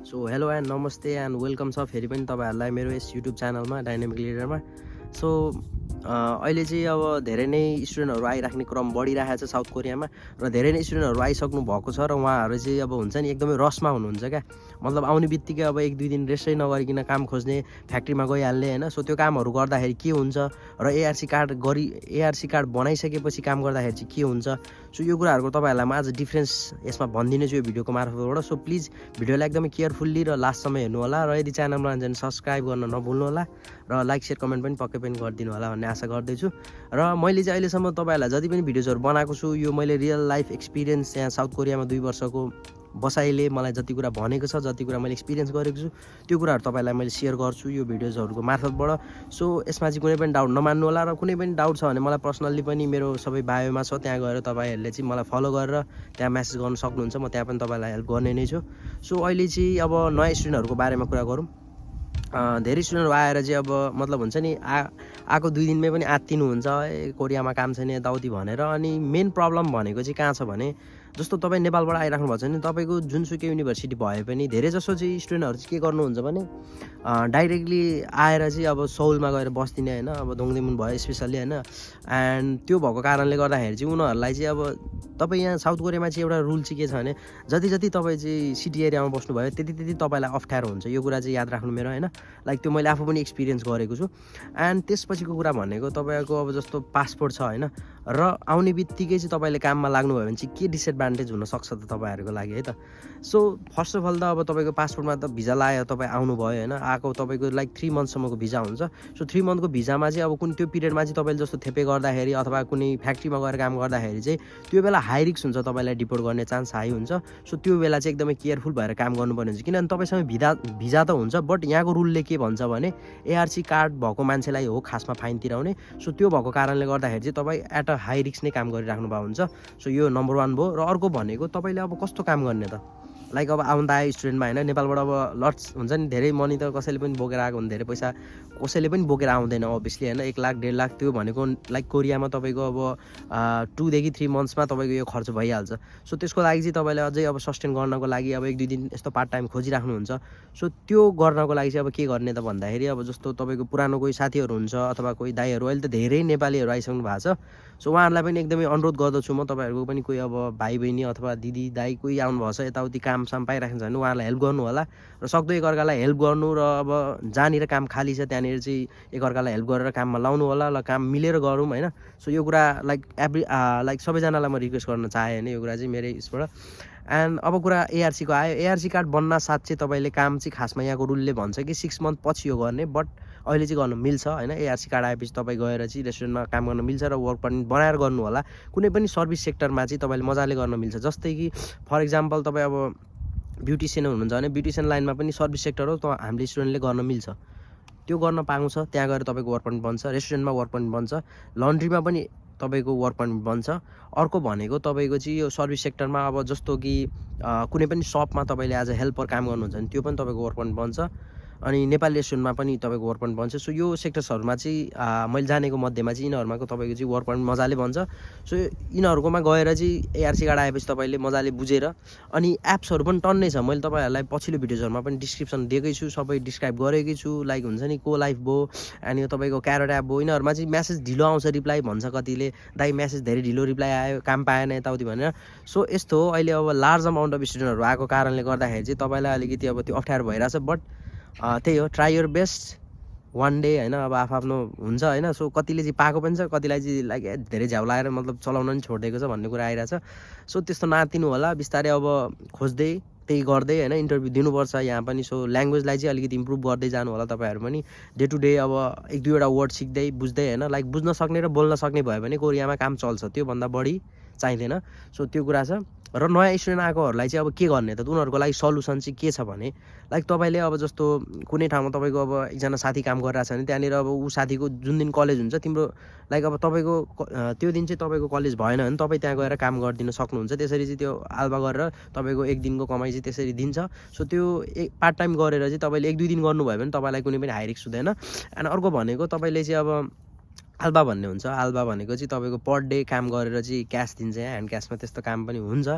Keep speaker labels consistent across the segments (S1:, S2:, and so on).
S1: So hello and नमस्ते and welcome छ फेरि पनि तपाईँहरूलाई मेरो यस युट्युब च्यानलमा डाइनामिक लिडरमा। सो अहिले चाहिँ अब धेरै नै स्टुडेन्टहरू आइराख्ने क्रम बढिरहेको छ साउथ कोरियामा र धेरै नै स्टुडेन्टहरू आइसक्नु भएको छ र उहाँहरू चाहिँ अब हुन्छ नि एकदमै रसमा हुनुहुन्छ क्या। मतलब आउने बित्तिकै अब 1-2 दिन रेस्टै नगरिकन काम खोज्ने, फ्याक्ट्रीमा गइहाल्ने होइन। सो त्यो कामहरू गर्दाखेरि के हुन्छ र एआरसी कार्ड बनाइसकेपछि काम गर्दाखेरि चाहिँ के हुन्छ, सो यो कुराहरूको तपाईँहरूलाई म आज डिफ्रेन्स यसमा भनिदिनेछु यो भिडियोको मार्फतबाट। सो प्लिज भिडियोलाई एकदमै केयरफुल्ली र लास्टसम्म हेर्नु होला र यदि च्यानलमा भने सब्सक्राइब गर्न नभुल्नु होला र लाइक सेयर कमेन्ट पनि पक्कै पनि गरिदिनु होला भन्ने आशा गर्दैछु। र मैले चाहिँ अहिलेसम्म तपाईँहरूलाई जति पनि भिडियोजहरू बनाएको छु यो मैले रियल लाइफ एक्सपिरियन्स यहाँ साउथ कोरियामा 2 वर्षको बसाइले मलाई जति कुरा भनेको छ, जति कुरा मैले एक्सपिरियन्स गरेको छु त्यो कुराहरू तपाईँलाई मैले सेयर गर्छु यो भिडियोजहरूको मार्फतबाट। सो यसमा चाहिँ कुनै पनि डाउट नमान्नु होला र कुनै पनि डाउट छ भने मलाई पर्सनल्ली पनि मेरो सबै बायोमा छ, त्यहाँ गएर तपाईँहरूले चाहिँ मलाई फलो गरेर त्यहाँ मेसेज गर्न सक्नुहुन्छ। म त्यहाँ पनि तपाईँलाई हेल्प गर्ने नै छु। सो अहिले चाहिँ अब नयाँ स्टुडेन्टहरूको बारेमा कुरा गरौँ। धेरै स्टुडेन्टहरू आएर चाहिँ अब मतलब हुन्छ नि आएको 2 दिनमै पनि आत्तिनुहुन्छ कोरियामा काम छैन यताउति भनेर। अनि मेन प्रब्लम भनेको चाहिँ कहाँ छ भने जस्तो तपाईँ नेपालबाट आइराख्नु भएको छ भने तपाईँको जुनसुकै युनिभर्सिटी भए पनि धेरै जसो चाहिँ स्टुडेन्टहरू चाहिँ के गर्नुहुन्छ भने डाइरेक्टली आएर चाहिँ अब सौलमा गएर बस्दिने होइन, अब दोङदेमुन भयो स्पेसल्ली होइन। एन्ड त्यो भएको कारणले गर्दाखेरि चाहिँ उनीहरूलाई चाहिँ अब तपाईँ यहाँ साउथ कोरियामा चाहिँ एउटा रुल चाहिँ के छ भने जति जति तपाईँ चाहिँ सिटी एरियामा बस्नुभयो त्यति तपाईँलाई अप्ठ्यारो हुन्छ। यो कुरा चाहिँ याद राख्नु मेरो होइन, लाइक त्यो मैले आफू पनि एक्सपिरियन्स गरेको छु। एन्ड त्यसपछिको कुरा भनेको तपाईँको अब जस्तो पासपोर्ट छ होइन र आउने बित्तिकै चाहिँ तपाईँले काममा लाग्नुभयो भने चाहिँ के डिसएडभान्टेज हुनसक्छ त तपाईँहरूको लागि है त। सो फर्स्ट अफ अल त अब तपाईँको पासपोर्टमा त भिजा लगायो, तपाईँ आउनुभयो होइन, आएको तपाईँको लाइक 3 मन्थसम्मको भिजा हुन्छ। सो 3 मन्थको भिजामा चाहिँ अब कुन त्यो पिरियडमा चाहिँ तपाईँले जस्तो थेपे गर्दाखेरि अथवा कुनै फ्याक्ट्रीमा गएर काम गर्दाखेरि चाहिँ त्यो बेला हाई रिस्क हुन्छ, तपाईँलाई डिपोर्ट गर्ने चान्स हाई हुन्छ। सो त्यो बेला चाहिँ एकदमै केयरफुल भएर काम गर्नुपर्ने हुन्छ, किनभने तपाईँसँग भिजा त हुन्छ बट यहाँको रुलले के भन्छ भने एआरसी कार्ड भएको मान्छेलाई हो खासमा फाइन तिराउने। सो त्यो भएको कारणले गर्दाखेरि चाहिँ तपाईँ एट अ हाई रिस्क नै काम गरिराख्नु भएको हुन्छ। सो यो नम्बर 1 भयो। र अर्को भनेको तपाईँले अब कस्तो काम गर्ने त, लाइक अब आउँदा आयो स्टुडेन्टमा होइन, नेपालबाट अब लट्स हुन्छ नि धेरै मनी त कसैले पनि बोकेर आएको हुन्छ, धेरै पैसा कसैले पनि बोकेर आउँदैन अभियसली होइन। 1 लाख 1.5 लाख त्यो भनेको लाइक कोरियामा तपाईँको अब 2 देखि 3 मन्थ्समा तपाईँको यो खर्च भइहाल्छ। सो त्यसको लागि चाहिँ तपाईँले अझै अब सस्टेन गर्नको लागि अब 1-2 दिन यस्तो पार्ट टाइम खोजिराख्नुहुन्छ। सो त्यो गर्नको लागि चाहिँ अब के गर्ने त भन्दाखेरि अब जस्तो तपाईँको पुरानो कोही साथीहरू हुन्छ अथवा कोही दाइहरू, अहिले त धेरै नेपालीहरू आइसक्नु भएको छ। सो उहाँहरूलाई पनि एकदमै अनुरोध गर्दछु म, तपाईँहरूको पनि कोही अब भाइ बहिनी अथवा दिदी दाइ कोही आउनुभएको छ यताउति कामसाम पाइराख्नु छ भने उहाँहरूलाई हेल्प गर्नु होला र सक्दो एकअर्कालाई हेल्प गर्नु र अब जहाँनिर काम खाली छ त्यहाँनिर चाहिँ एकअर्कालाई हेल्प गरेर काममा लाउनु होला र काम मिलेर गरौँ होइन। सो यो कुरा लाइक सबैजनालाई म रिक्वेस्ट गर्न चाहेँ होइन, यो कुरा चाहिँ मेरै उसबाट। एन्ड अब कुरा एआरसीको आयो। एआरसी कार्ड बन्न साथ चाहिँ तपाईँले काम चाहिँ खासमा यहाँको रुलले भन्छ कि 6 मन्थ पछि यो गर्ने, बट अहिले चाहिँ गर्न मिल्छ होइन। एआरसी कार्ड आएपछि तपाईँ गएर चाहिँ रेस्टुरेन्टमा काम गर्न मिल्छ र वर्क पर्मिट बनाएर गर्नु होला। कुनै पनि सर्भिस सेक्टरमा चाहिँ तपाईँले मजाले गर्न मिल्छ। जस्तै कि फर इक्जाम्पल तपाईँ अब ब्युटिसियन हुनुहुन्छ भने ब्युटिसियन लाइनमा पनि सर्भिस सेक्टर हो त हामीले स्टुडेन्टले गर्न मिल्छ, त्यो गर्न पाउँछ। त्यहाँ गएर तपाईँको वर्क पर्मिट बन्छ, रेस्टुरेन्टमा वर्क पर्मिट बन्छ, लन्ड्रीमा पनि तपाईँको वर्क पर्मिट बन्छ। अर्को भनेको तपाईँको चाहिँ यो सर्भिस सेक्टरमा अब जस्तो कि कुनै पनि सपमा तपाईँले एज अ हेल्पर काम गर्नुहुन्छ भने त्यो पनि तपाईँको वर्क पर्मिट बन्छ। अनि नेपाली रेस्टुरेन्टमा पनि तपाईँको वर्क पर्मिट बन्छ। सो यो सेक्टर्सहरूमा चाहिँ मैले जानेको मध्येमा चाहिँ यिनीहरूमा तपाईँको चाहिँ वर्क पर्मिट मजाले बन्छ। सो यिनीहरूकोमा गएर चाहिँ एआरसी कार्ड आएपछि तपाईँले मजाले बुझेर अनि एप्सहरू पनि टन्नै छ, मैले तपाईँहरूलाई पछिल्लो भिडियोजहरूमा पनि डिस्क्रिप्सन दिएकै छु, सबै डिस्क्राइब गरेकै छु। लाइक हुन्छ नि को लाइफ भयो अनि यो तपाईँको क्यारोट एप भयो, यिनीहरूमा चाहिँ मेसेज ढिलो आउँछ, रिप्लाई भन्छ कतिले दाइ मेसेज धेरै ढिलो रिप्लाई आयो, काम पाएन यताउति भनेर। सो यस्तो हो, अहिले अब लार्ज अमाउन्ट अफ स्टुडेन्टहरू आएको कारणले गर्दाखेरि चाहिँ तपाईँलाई अलिकति अब त्यो अप्ठ्यारो भइरहेछ। बट त्यही हो, ट्राई योर बेस्ट, 1 डे होइन। अब आफ्नो हुन्छ होइन। सो कतिले चाहिँ पाएको पनि छ, कतिलाई चाहिँ लाइक धेरै झ्याउ लगाएर मतलब चलाउन पनि छोडिदिएको छ भन्ने कुरा आइरहेछ। सो त्यस्तो नआत्तिनु होला, बिस्तारै अब खोज्दै त्यही गर्दै होइन, इन्टरभ्यू दिनुपर्छ यहाँ पनि। सो ल्याङ्ग्वेजलाई चाहिँ अलिकति इम्प्रुभ गर्दै जानु होला तपाईँहरू पनि, डे टु डे अब 1-2वटा वर्ड सिक्दै बुझ्दै होइन, लाइक बुझ्न सक्ने र बोल्न सक्ने भयो भने कोरियामा काम चल्छ, त्योभन्दा बढी चाहिँदैन। सो त्यो कुरा छ। र नयाँ स्टुडेन्ट आएकोहरूलाई चाहिँ अब के गर्ने त, उनीहरूको लागि सल्युसन चाहिँ के छ भने लाइक तपाईँले अब जस्तो कुनै ठाउँमा तपाईँको अब एकजना साथी काम गरिरहेको छ भने त्यहाँनिर अब ऊ साथीको जुन दिन कलेज हुन्छ तिम्रो लाइक अब तपाईँको त्यो दिन चाहिँ तपाईँको कलेज भएन भने तपाईँ त्यहाँ गएर काम गरिदिन सक्नुहुन्छ। त्यसरी चाहिँ त्यो आल्बा गरेर तपाईँको 1 दिनको कमाइ चाहिँ त्यसरी दिन्छ। सो त्यो पार्ट टाइम गरेर चाहिँ तपाईँले 1-2 दिन गर्नुभयो भने तपाईँलाई कुनै पनि हाई रिस्क हुँदैन। अनि अर्को भनेको तपाईँले चाहिँ अब आल्बा भन्ने हुन्छ। आल्बा भनेको चाहिँ तपाईँको पर डे काम गरेर चाहिँ क्यास दिन्छ, यहाँ ह्यान्ड क्यासमा त्यस्तो काम पनि हुन्छ।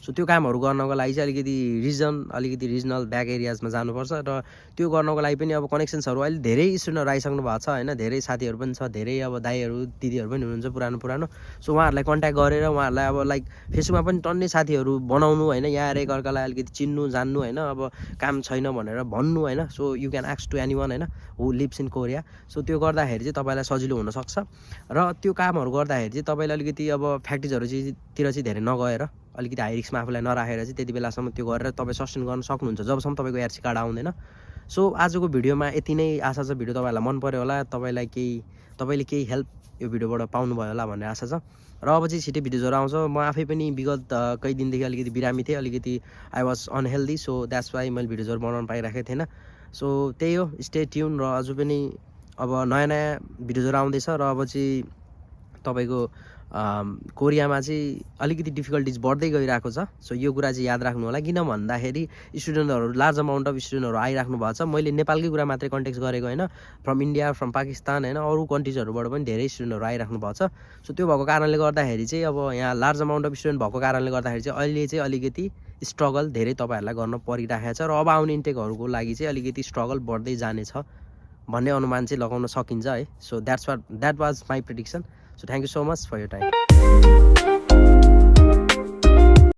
S1: सो त्यो कामहरू गर्नको लागि चाहिँ अलिकति रिजनल ब्याक एरियाजमा जानुपर्छ र त्यो गर्नको लागि पनि अब कनेक्सन्सहरू अहिले धेरै स्टुडेन्टहरू आइसक्नु भएको छ होइन, धेरै साथीहरू पनि छ, धेरै अब दाइहरू दिदीहरू पनि हुनुहुन्छ पुरानो। सो उहाँहरूलाई कन्ट्याक्ट गरेर उहाँहरूलाई अब लाइक फेसबुकमा पनि टन्नै साथीहरू बनाउनु होइन, यहाँ आएर एकअर्कालाई अलिकति चिन्नु जान्नु होइन, अब काम छैन भनेर भन्नु होइन। So you can ask to anyone होइन हु लिभ्स इन कोरिया। सो त्यो गर्दाखेरि चाहिँ तपाईँलाई सजिलो हुनसक्छ र त्यो कामहरू गर्दाखेरि चाहिँ तपाईँले अलिकति अब फ्याक्ट्रिजहरूतिर चाहिँ धेरै नगएर अलिकति हाई रिस्कमा आफूलाई नराखेर चाहिँ त्यति बेलासम्म त्यो गरेर तपाईँ सस्टेन गर्न सक्नुहुन्छ जबसम्म तपाईँको एआरसी कार्ड आउँदैन। सो आजको भिडियोमा यति नै आशा छ। भिडियो तपाईँहरूलाई मन पर्यो होला, तपाईँले केही हेल्प यो भिडियोबाट पाउनुभयो होला भन्ने आशा छ। र अब चाहिँ छिटै भिडियोजहरू आउँछ। म आफै पनि विगत केही दिनदेखि अलिकति बिरामी थिएँ, अलिकति I was unhealthy. So that's why मैले भिडियोजहरू बनाउन पाइरहेको थिएन। सो त्यही हो, स्टे ट्युन। र अझ पनि अब नयाँ भिडियोजहरू आउँदैछ र अब चाहिँ तपाईँको कोरियामा चाहिँ अलिकति डिफिकल्टिज बढ्दै गइरहेको छ। सो यो कुरा चाहिँ याद राख्नु होला, किन भन्दाखेरि स्टुडेन्टहरू लार्ज अमाउन्ट अफ स्टुडेन्टहरू आइराख्नु भएको छ। मैले नेपालकै कुरा मात्रै कन्टेक्स्ट गरेको होइन, फ्रम इन्डिया, फ्रम पाकिस्तान होइन, अरू कन्ट्रिजहरूबाट पनि धेरै स्टुडेन्टहरू आइराख्नु भएको छ। सो त्यो भएको कारणले गर्दाखेरि चाहिँ अब यहाँ लार्ज अमाउन्ट अफ स्टुडेन्ट भएको कारणले गर्दाखेरि चाहिँ अहिले चाहिँ अलिकति स्ट्रगल धेरै तपाईँहरूलाई गर्न परिरहेको छ र अब आउने इन्टेकहरूको लागि चाहिँ अलिकति स्ट्रगल बढ्दै जानेछ भन्ने अनुमान चाहिँ लगाउन सकिन्छ है। So that was my prediction. So thank you so much for your time.